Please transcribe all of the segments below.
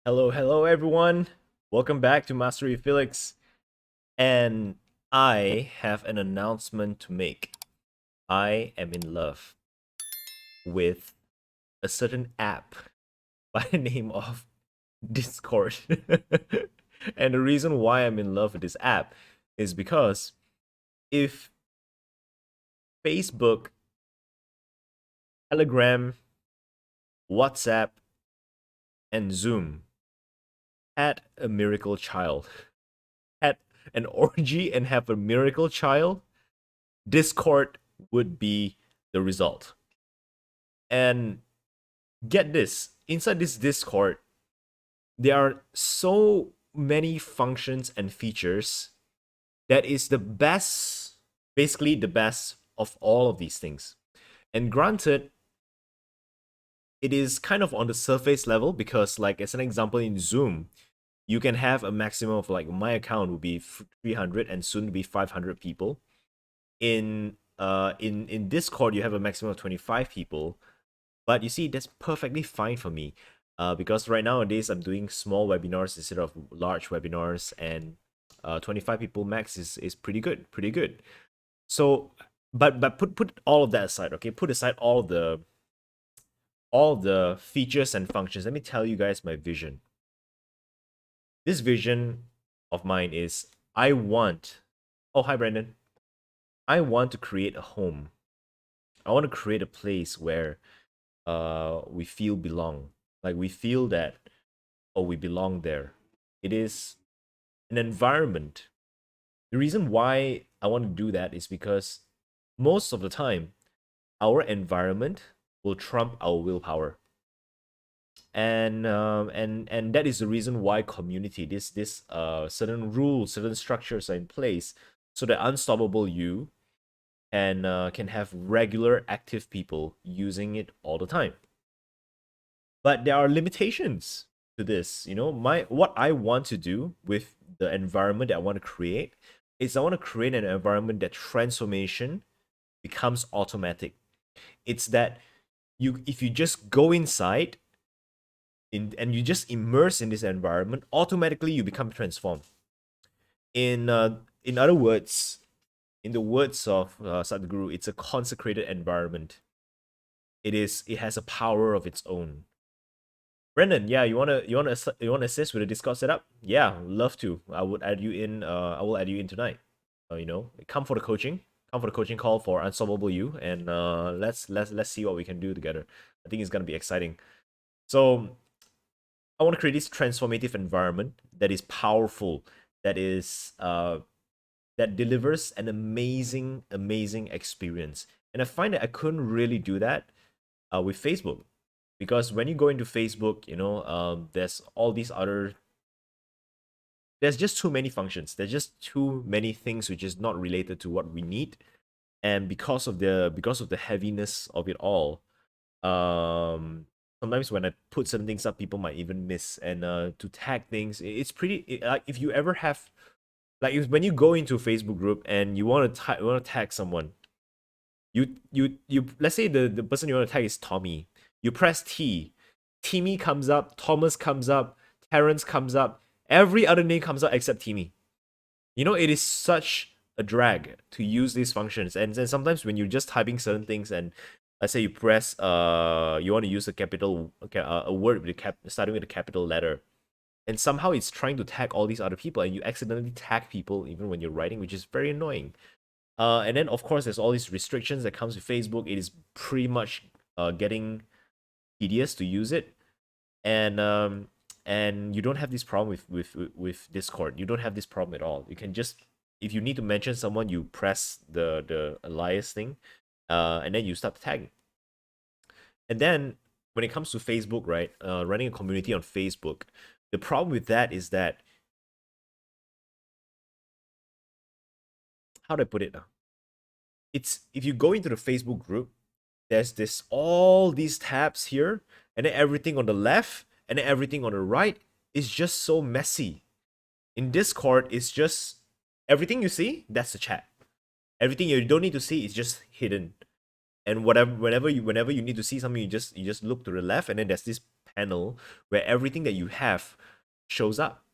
Hello everyone. Welcome back to Mastery Felix. And I have an announcement to make. I am in love with a certain app by the name of Discord. And the reason why I'm in love with this app is because if Facebook, Telegram, WhatsApp, and Zoom had a miracle child, had an orgy and have a miracle child, Discord would be the result. And get this, inside this Discord, there are so many functions and features that is the best, basically the best of all of these things. And granted, it is kind of on the surface level because, like, as an example, in Zoom, you can have a maximum of, like, my account would be 300 and soon to be 500 people. In Discord, you have a maximum of 25 people. But you see, that's perfectly fine for me, because right nowadays I'm doing small webinars instead of large webinars, and 25 people max is pretty good, pretty good. So, but put all of that aside, okay? Put aside all the features and functions. Let me tell you guys my vision. This vision of mine is I want. Oh, hi, Brandon. I want to create a home. I want to create a place where we feel belong, like we feel that, oh, we belong there. It is an environment. The reason why I want to do that is because most of the time our environment will trump our willpower. And that is the reason why community, this certain rules, certain structures are in place, so that unstoppable you can have regular active people using it all the time. But there are limitations to this. What I want to do with the environment that I want to create is I want to create an environment that transformation becomes automatic. It's that if you just go inside and you just immerse in this environment, automatically you become transformed. In other words, in the words of Sadhguru, it's a consecrated environment. It has a power of its own. Brendan, yeah, you wanna assist with the Discord setup? Yeah, love to. I would add you in. I will add you in tonight. Come for the coaching. Come for the coaching call for Unsolvable You, and let's see what we can do together. I think it's gonna be exciting. So I want to create this transformative environment that is powerful, that is that delivers an amazing experience. And I find that I couldn't really do that with Facebook, because when you go into Facebook, there's all these other. There's just too many functions. There's just too many things which is not related to what we need, and because of the heaviness of it all, sometimes when I put certain things up, people might even miss. And to tag things, it's like, if you ever have, like, when you go into a Facebook group and you want to tag someone, you let's say the person you want to tag is Tommy. You press T, Timmy comes up, Thomas comes up, Terrence comes up, every other name comes up except Timmy. It is such a drag to use these functions. And then sometimes when you're just typing certain things, and let's say you press you want to use a word starting with a capital letter, and somehow it's trying to tag all these other people, and you accidentally tag people even when you're writing, which is very annoying. And then, of course, there's all these restrictions that comes with Facebook. It is pretty much getting tedious to use it. And you don't have this problem with Discord. You don't have this problem at all. You can just, if you need to mention someone, you press the alias thing, and then you start tagging. And then when it comes to Facebook, right, running a community on Facebook, the problem with that is that, how do I put it now? It's, if you go into the Facebook group, there's all these tabs here, and then everything on the left, and then everything on the right is just so messy. In Discord, it's just everything you see, that's the chat. Everything you don't need to see is just hidden. And whenever you need to see something, you just look to the left, and then there's this panel where everything that you have shows up.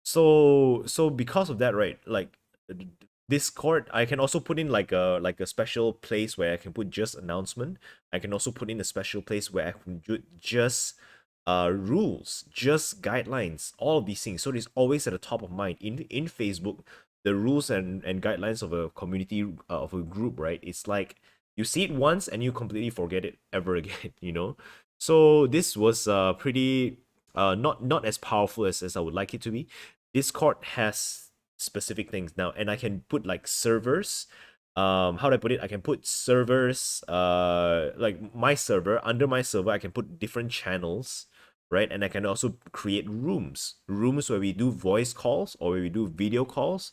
So because of that, right, like Discord, I can also put in like a special place where I can put just announcement. I can also put in a special place where I can just rules, just guidelines, all of these things. So it's always at the top of mind. In Facebook, the rules and guidelines of a community, of a group, right? It's like you see it once and you completely forget it ever again, you know? So this was pretty not as powerful as I would like it to be. Discord has specific things now, and I can put like servers. How do I put it? I can put servers, like my server, under my server, I can put different channels, right? And I can also create rooms where we do voice calls or where we do video calls,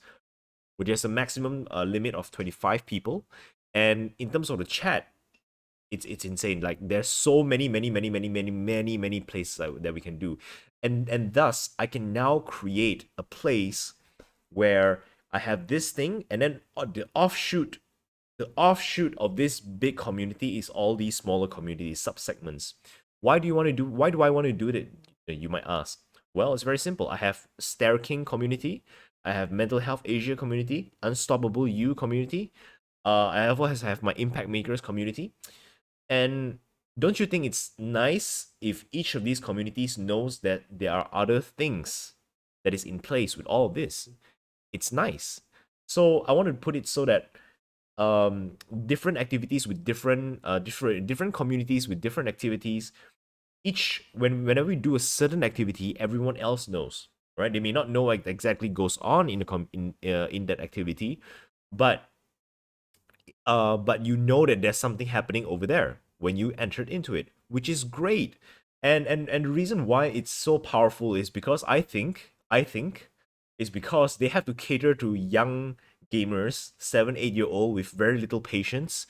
which has a maximum limit of 25 people. And in terms of the chat, it's insane. Like there's so many places that we can do, and thus I can now create a place where I have this thing, and then the offshoot of this big community is all these smaller communities, subsegments. Why do I want to do it? You might ask. Well, it's very simple. I have Stair King community, I have Mental Health Asia community, Unstoppable You community. I also have my Impact Makers community. And don't you think it's nice if each of these communities knows that there are other things that is in place with all of this? It's nice. So I want to put it so that different activities with different communities with different activities, whenever we do a certain activity, everyone else knows, right? They may not know like exactly goes on in that activity, but you know that there's something happening over there when you entered into it, which is great. And the reason why it's so powerful is because I think is because they have to cater to young gamers, 7 8 year old with very little patience.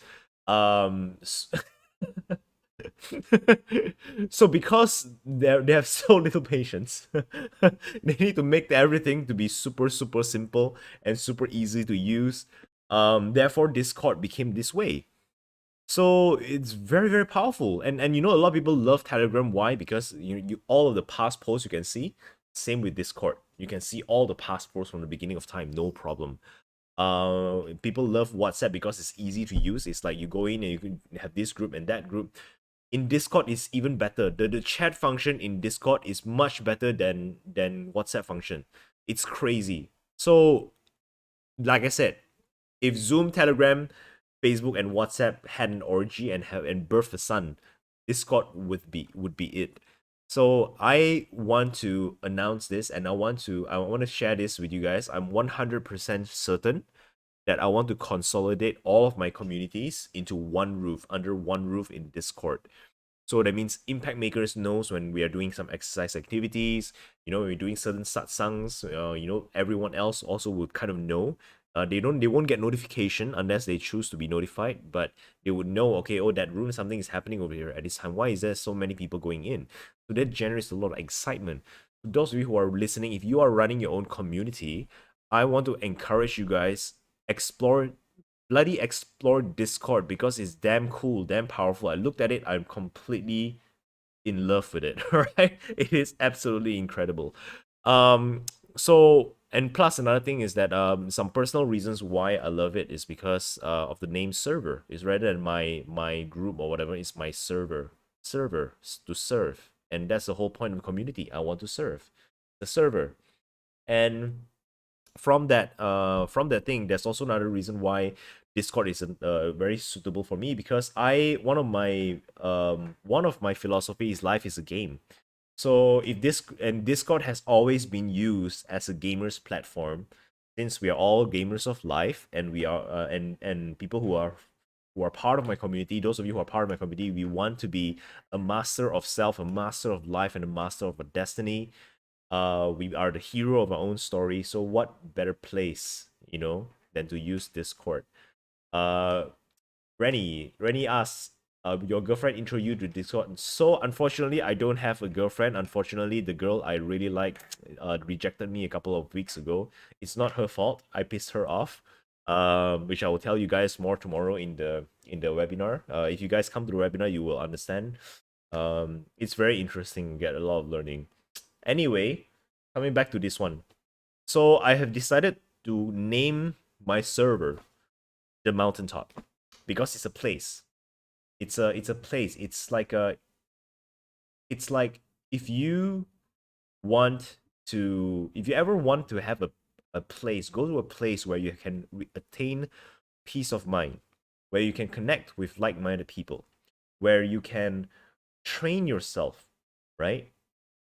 um so because they have so little patience, they need to make everything to be super simple and super easy to use. Therefore Discord became this way. So it's very powerful. And you know, a lot of people love Telegram. Why? Because you all of the past posts you can see. Same with Discord, you can see all the past posts from the beginning of time, no problem. People love WhatsApp because it's easy to use. It's like you go in and you can have this group and that group. In Discord is even better. The chat function in Discord is much better than WhatsApp function. It's crazy. So like I said, if Zoom, Telegram, Facebook, and WhatsApp had an orgy and birthed a son, Discord would be it. So I want to announce this, and I want to share this with you guys. I'm 100% certain that I want to consolidate all of my communities into one roof, under one roof in Discord. So that means Impact Makers knows when we are doing some exercise activities, when we're doing certain satsangs, everyone else also would kind of know. They won't get notification unless they choose to be notified, but they would know, okay, oh, that room, something is happening over here at this time. Why is there so many people going in? So that generates a lot of excitement. To those of you who are listening, if you are running your own community, I want to encourage you guys, explore Discord because it's damn cool, damn powerful. I looked at it, I'm completely in love with it. Right? It is absolutely incredible. So, and plus another thing is that some personal reasons why I love it is because of the name server. Is rather than my group or whatever, it's my server to serve. And that's the whole point of the community. I want to serve the server. And from that thing, there's also another reason why Discord is very suitable for me, because one of my philosophy is life is a game. So if this and Discord has always been used as a gamers platform, since we are all gamers of life, and we are and people who are part of my community, those of you who are part of my community, we want to be a master of self, a master of life, and a master of a destiny. We are the hero of our own story. So what better place, than to use Discord? Uh, Rennie asks, your girlfriend intro you to Discord. So unfortunately, I don't have a girlfriend. Unfortunately, the girl I really like rejected me a couple of weeks ago. It's not her fault. I pissed her off. Which I will tell you guys more tomorrow in the webinar. If you guys come to the webinar, you will understand. It's very interesting. You get a lot of learning. Anyway, coming back to this one. So I have decided to name my server the Mountaintop because it's a place. It's a place. It's like if you want if you ever want to have a place, go to a place where you can attain peace of mind, where you can connect with like-minded people, where you can train yourself, right?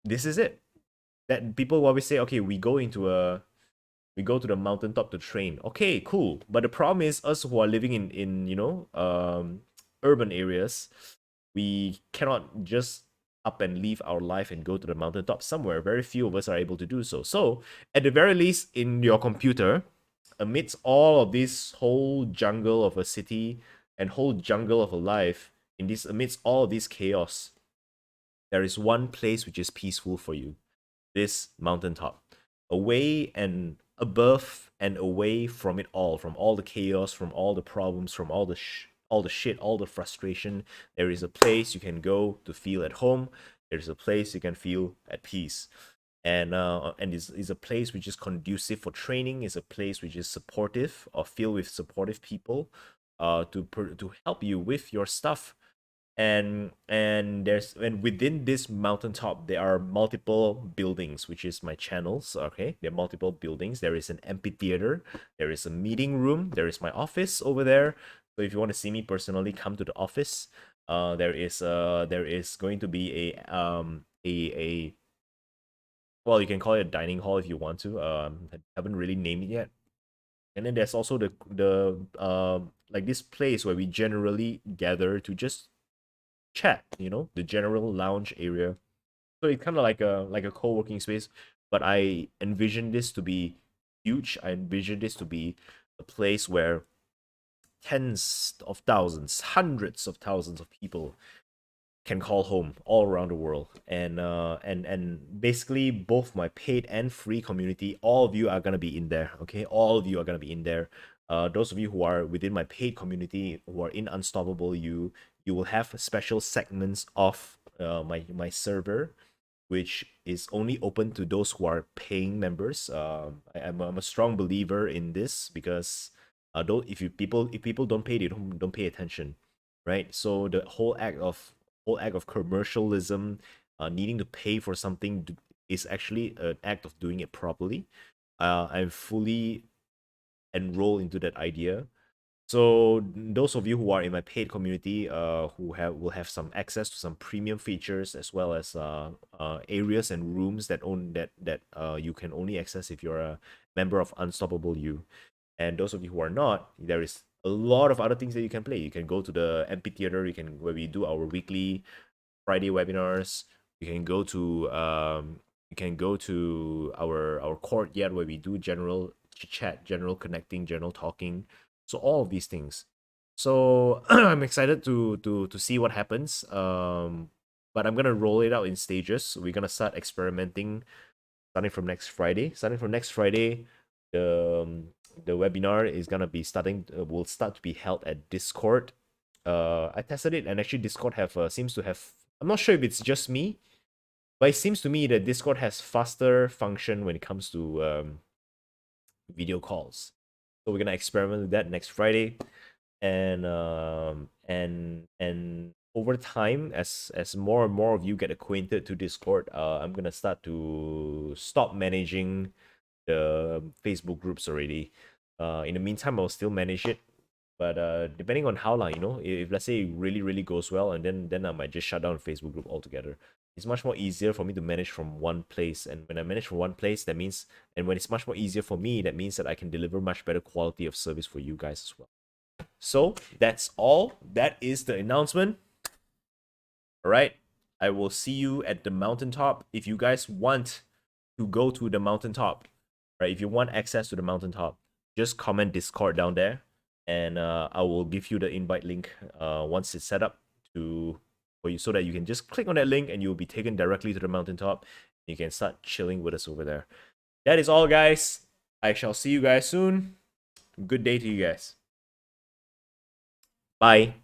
This is it. That people always say, okay, we go to the mountaintop to train. Okay, cool. But the problem is us who are living in urban areas, we cannot just up and leave our life and go to the mountaintop somewhere. Very few of us are able to do so. So, at the very least, in your computer, amidst all of this whole jungle of a city and whole jungle of a life, in this amidst all of this chaos, there is one place which is peaceful for you. This mountaintop. Away and above and away from it all, from all the chaos, from all the problems, from all the shit, all the frustration. There is a place you can go to feel at home. There's a place you can feel at peace. And is a place which is conducive for training, is a place which is supportive or filled with supportive people to help you with your stuff. And within this mountaintop there are multiple buildings, which is my channels. Okay, there are multiple buildings. There is an amphitheater, there is a meeting room, there is my office over there. So if you want to see me personally, come to the office. There is going to be a well, you can call it a dining hall if you want to. I haven't really named it yet. And then there's also the like this place where we generally gather to just chat, the general lounge area. So it's kind of like a co-working space, but I envision this to be huge. I envision this to be a place where tens of thousands, hundreds of thousands of people can call home all around the world. And basically both my paid and free community, all of you are gonna be in there. Okay, all of you are gonna be in there. Those of you who are within my paid community, who are in Unstoppable, you will have special segments of my server, which is only open to those who are paying members. I'm a strong believer in this because don't if people don't pay, they don't pay attention, right? So the whole act of commercialism, needing to pay for something is actually an act of doing it properly. I'm fully enrolled into that idea. So those of you who are in my paid community, who will have some access to some premium features, as well as areas and rooms that you can only access if you're a member of Unstoppable You. And those of you who are not, there is a lot of other things that you can play. You can go to the amphitheater. Where we do our weekly Friday webinars. You can go to our courtyard where we do general chat, general connecting, general talking. So all of these things. So I'm excited to see what happens. But I'm gonna roll it out in stages. We're gonna start experimenting starting from next Friday. Starting from next Friday, the webinar is gonna be will start to be held at Discord. I tested it, and actually Discord seems to have. I'm not sure if it's just me, but it seems to me that Discord has faster function when it comes to video calls. So we're gonna experiment with that next Friday, and over time, as more and more of you get acquainted to Discord, I'm gonna start to stop managing the Facebook groups already. In the meantime, I'll still manage it, but depending on how long, if let's say it really really goes well, and then I might just shut down the Facebook group altogether. It's much more easier for me to manage from one place, and when I manage from one place, that means, and when it's much more easier for me, that means that I can deliver much better quality of service for you guys as well. So that's all. That is the announcement. All right, I will see you at the mountaintop. If you guys want to go to the mountaintop, right? If you want access to the mountaintop, just comment Discord down there, and I will give you the invite link once it's set up for you, so that you can just click on that link and you'll be taken directly to the mountaintop. You can start chilling with us over there. That is all, guys. I shall see you guys soon. Good day to you guys. Bye.